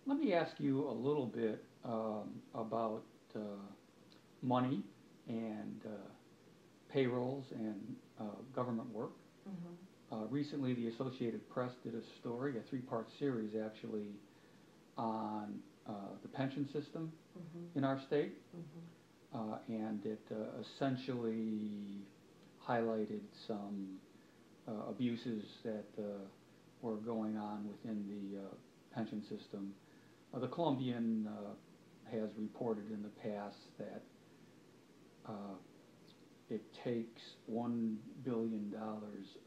Let me ask you a little bit about money and payrolls and government work. Recently, the Associated Press did a story, a three-part series actually, on the pension system in our state, and it essentially highlighted some abuses that were going on within the pension system. The Columbian has reported in the past that it takes $1 billion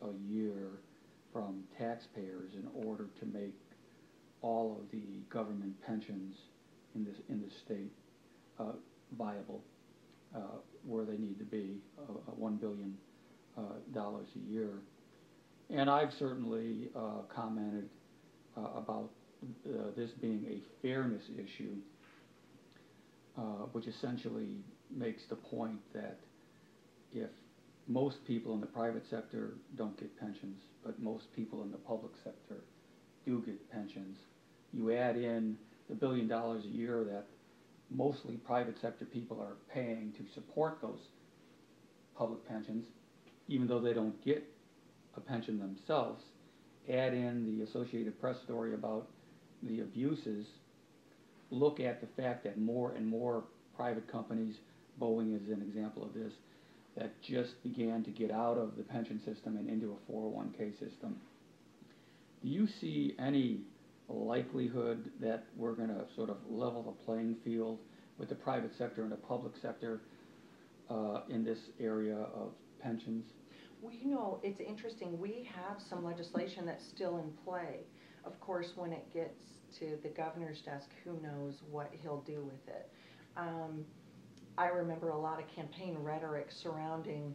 a year from taxpayers in order to make all of the government pensions in the state viable, where they need to be, $1 billion a year. And I've certainly commented about this being a fairness issue, which essentially makes the point that if most people in the private sector don't get pensions, but most people in the public sector do get pensions, you add in the $1 billion a year that mostly private sector people are paying to support those public pensions, even though they don't get a pension themselves, add in the Associated Press story about the abuses, look at the fact that more and more private companies, Boeing is an example of this, that just began to get out of the pension system and into a 401k system. Do you see any likelihood that we're going to sort of level the playing field with the private sector and the public sector in this area of pensions? Well, you know, it's interesting. We have some legislation that's still in play. Of course, when it gets to the governor's desk, who knows what he'll do with it. I remember a lot of campaign rhetoric surrounding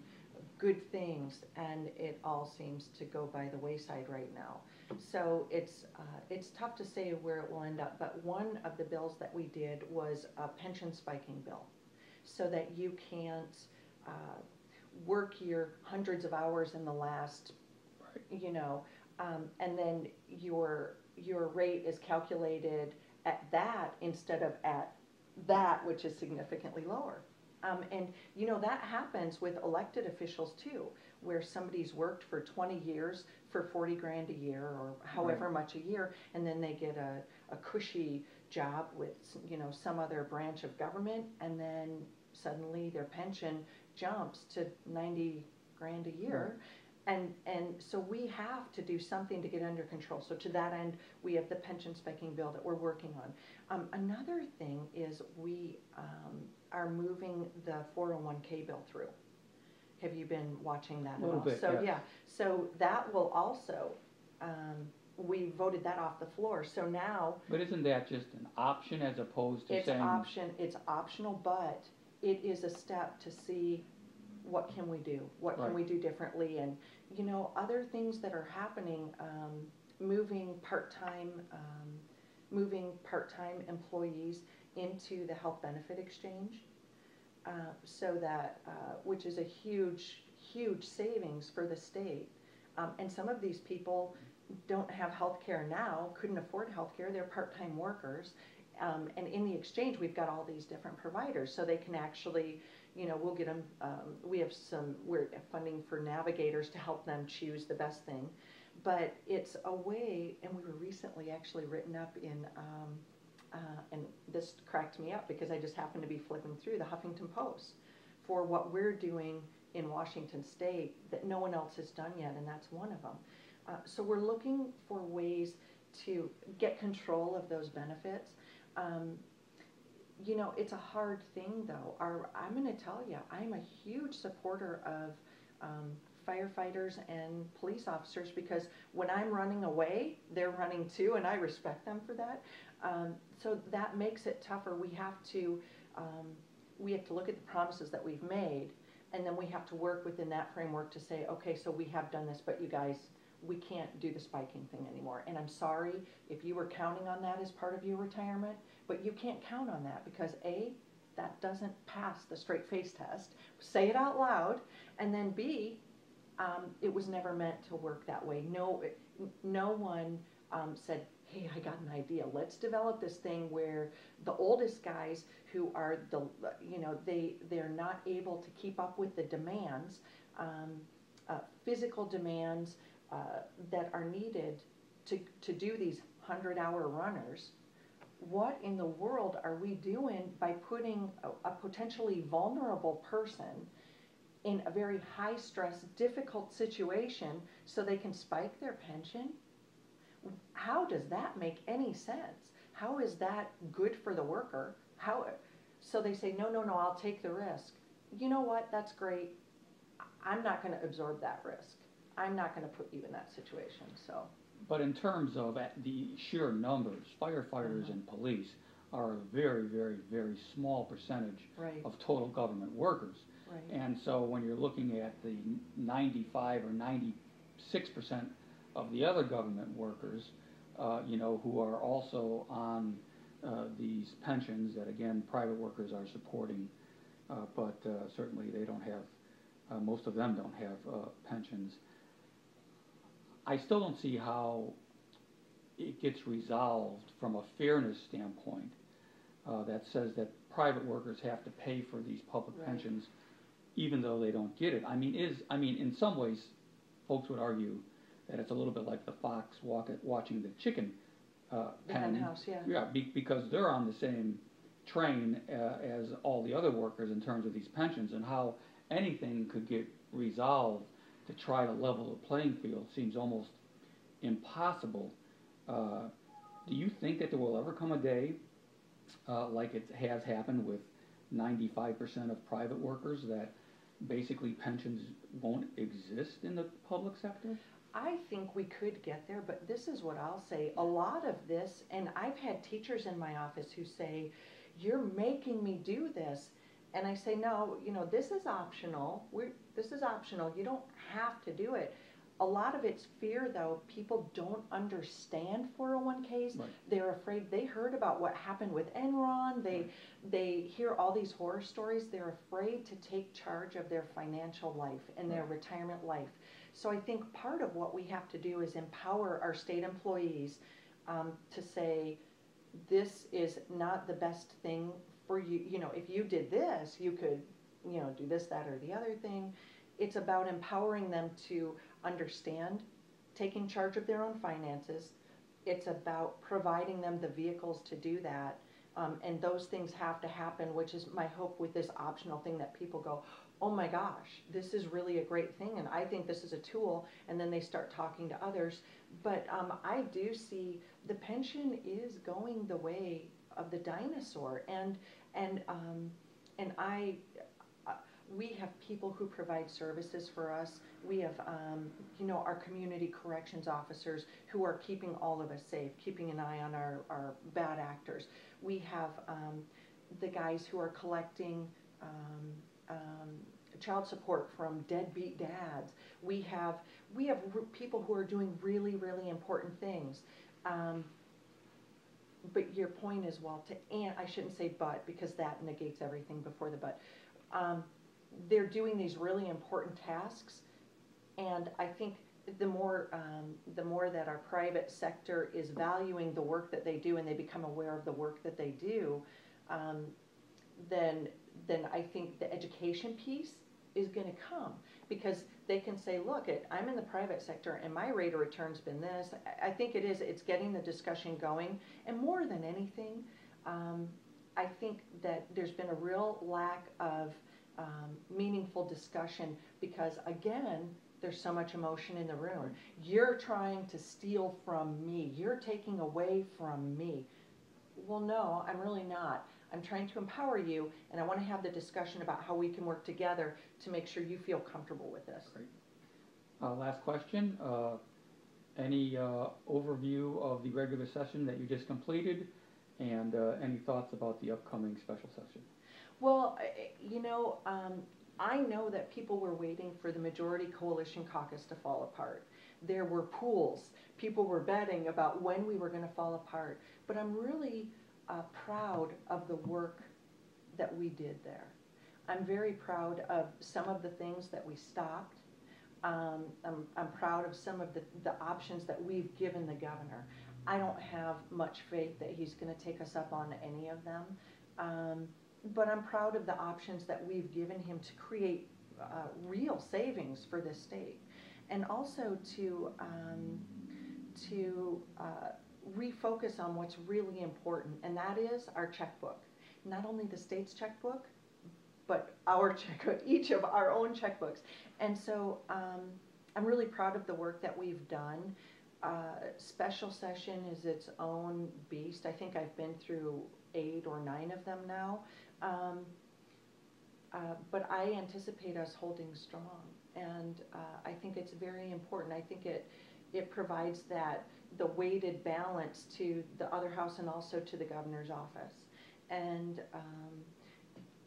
good things, and it all seems to go by the wayside right now. So it's tough to say where it will end up, but one of the bills that we did was a pension spiking bill, so that you can't work your hundreds of hours in the last, you know, and then your rate is calculated at that instead of at that, which is significantly lower. And you know, that happens with elected officials too, where somebody's worked for 20 years for 40 grand a year or however much a year, and then they get a cushy job with, you know, some other branch of government, and then suddenly their pension jumps to 90 grand a year. And so we have to do something to get under control. So to that end, we have the pension spiking bill that we're working on. Another thing is we are moving the 401k bill through. Have you been watching that at all? Bit, so yes. Yeah, so that will also, we voted that off the floor. So now. But isn't that just an option as opposed to it's saying? It's optional, but it is a step to see what can we do, what can we do differently, and you know, other things that are happening, moving part-time employees into the health benefit exchange, so that which is a huge savings for the state, and some of these people don't have health care now, couldn't afford health care, they're part-time workers, and in the exchange we've got all these different providers, so they can actually, you know, we'll get them, we're funding for navigators to help them choose the best thing. But it's a way, and we were recently actually written up in, and this cracked me up because I just happened to be flipping through the Huffington Post for what we're doing in Washington State that no one else has done yet, and that's one of them. So we're looking for ways to get control of those benefits. You know, it's a hard thing though. I'm going to tell you, I'm a huge supporter of firefighters and police officers, because when I'm running away, they're running too, and I respect them for that. So that makes it tougher. We have to look at the promises that we've made, and then we have to work within that framework to say, okay, so we have done this, but you guys, we can't do the spiking thing anymore. And I'm sorry if you were counting on that as part of your retirement, but you can't count on that because A, that doesn't pass the straight face test. Say it out loud. And then B, it was never meant to work that way. No one said, hey, I got an idea. Let's develop this thing where the oldest guys who are they're not able to keep up with the demands, physical demands that are needed to do these 100-hour runners. What in the world are we doing by putting a potentially vulnerable person in a very high stress, difficult situation so they can spike their pension? How does that make any sense? How is that good for the worker? So they say, no, I'll take the risk. You know what, that's great. I'm not going to absorb that risk. I'm not going to put you in that situation, so. But in terms of the sheer numbers, firefighters and police are a very, very, very small percentage of total government workers. Right. And so when you're looking at the 95 or 96% of the other government workers, who are also on these pensions that, again, private workers are supporting, but certainly they don't have, most of them don't have pensions. I still don't see how it gets resolved from a fairness standpoint that says that private workers have to pay for these public pensions even though they don't get it. I mean, in some ways, folks would argue that it's a little bit like the fox watching the chicken pen. The house, yeah. Yeah, because they're on the same train as all the other workers in terms of these pensions, and how anything could get resolved to try to level the playing field seems almost impossible. Do you think that there will ever come a day like it has happened with 95% of private workers that basically pensions won't exist in the public sector? I think we could get there, but this is what I'll say. A lot of this, and I've had teachers in my office who say, you're making me do this. And I say, no, this is optional. This is optional. You don't have to do it. A lot of it's fear, though. People don't understand 401ks. Right. They're afraid. They heard about what happened with Enron. They hear all these horror stories. They're afraid to take charge of their financial life and their retirement life. So I think part of what we have to do is empower our state employees to say, this is not the best thing for you. If you did this, you could, do this, that, or the other thing. It's about empowering them to understand taking charge of their own finances. It's about providing them the vehicles to do that. And those things have to happen, which is my hope with this optional thing, that people go, oh my gosh, this is really a great thing, and I think this is a tool, and then they start talking to others. But I do see the pension is going the way of the dinosaur, and we have people who provide services for us. We have, our community corrections officers who are keeping all of us safe, keeping an eye on our bad actors. We have the guys who are collecting child support from deadbeat dads. We have people who are doing really, really important things. But your point is, well, and I shouldn't say but, because that negates everything before the but. They're doing these really important tasks, and I think the more that our private sector is valuing the work that they do, and they become aware of the work that they do, then I think the education piece is going to come, because they can say, look, I'm in the private sector and my rate of return's been this. I think it's getting the discussion going, and more than anything, I think that there's been a real lack of meaningful discussion, because again, there's so much emotion in the room. You're trying to steal from me. You're taking away from me. Well, no, I'm really not. I'm trying to empower you, and I want to have the discussion about how we can work together to make sure you feel comfortable with this. Great. Last question. Any overview of the regular session that you just completed, and any thoughts about the upcoming special session? Well, I know that people were waiting for the majority coalition caucus to fall apart. There were pools. People were betting about when we were going to fall apart. But I'm really proud of the work that we did there. I'm very proud of some of the things that we stopped. I'm proud of some of the options that we've given the governor. I don't have much faith that he's going to take us up on any of them, but I'm proud of the options that we've given him to create real savings for this state, and also to refocus on what's really important, and that is our checkbook. Not only the state's checkbook, but our checkbook, each of our own checkbooks. And so I'm really proud of the work that we've done. Special session is its own beast. I think I've been through 8 or 9 of them now. But I anticipate us holding strong. And I think it's very important. I think it provides the weighted balance to the other house and also to the governor's office.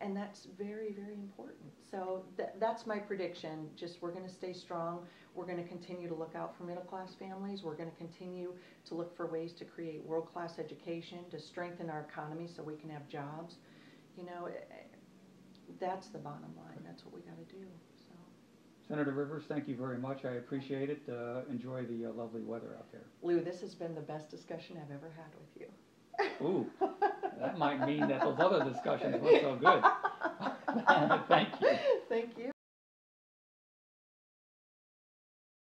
And that's very, very important. So that's my prediction. Just we're going to stay strong. We're going to continue to look out for middle-class families. We're going to continue to look for ways to create world-class education, to strengthen our economy so we can have jobs. You know, that's the bottom line. That's what we got to do. So. Senator Rivers, thank you very much. I appreciate it. Enjoy the lovely weather out there. Lou, this has been the best discussion I've ever had with you. Ooh, that might mean that those other discussions weren't so good. Thank you. Thank you.